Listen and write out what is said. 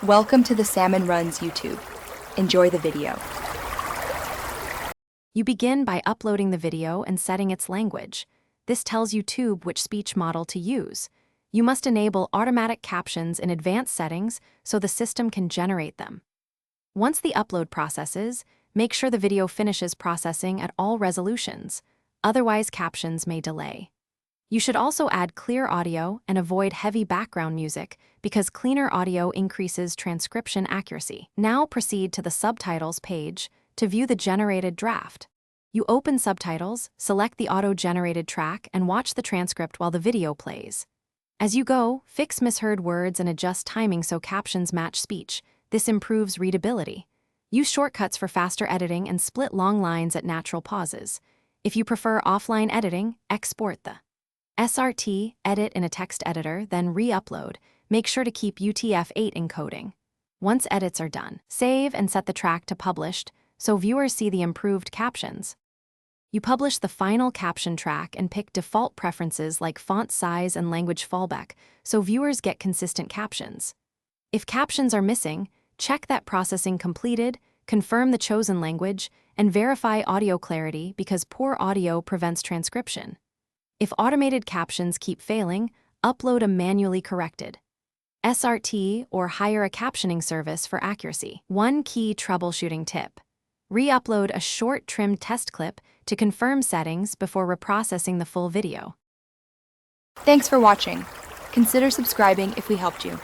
Welcome to the Salmon Runs YouTube. Enjoy the video. You begin by uploading the video and setting its language. This tells YouTube which speech model to use. You must enable automatic captions in advanced settings so the system can generate them. Once the upload processes, make sure the video finishes processing at all resolutions. Otherwise, captions may delay. You should also add clear audio and avoid heavy background music because cleaner audio increases transcription accuracy. Now proceed to the subtitles page to view the generated draft. You open subtitles, select the auto-generated track, and watch the transcript while the video plays. As you go, fix misheard words and adjust timing so captions match speech. This improves readability. Use shortcuts for faster editing and split long lines at natural pauses. If you prefer offline editing, export the SRT, edit in a text editor, then re-upload. Make sure to keep UTF-8 encoding. Once edits are done, save and set the track to published so viewers see the improved captions. You publish the final caption track and pick default preferences like font size and language fallback so viewers get consistent captions. If captions are missing, check that processing completed, confirm the chosen language, and verify audio clarity because poor audio prevents transcription. If automated captions keep failing, upload a manually corrected SRT or hire a captioning service for accuracy. One key troubleshooting tip: re-upload a short trimmed test clip to confirm settings before reprocessing the full video. Thanks for watching. Consider subscribing if we helped you.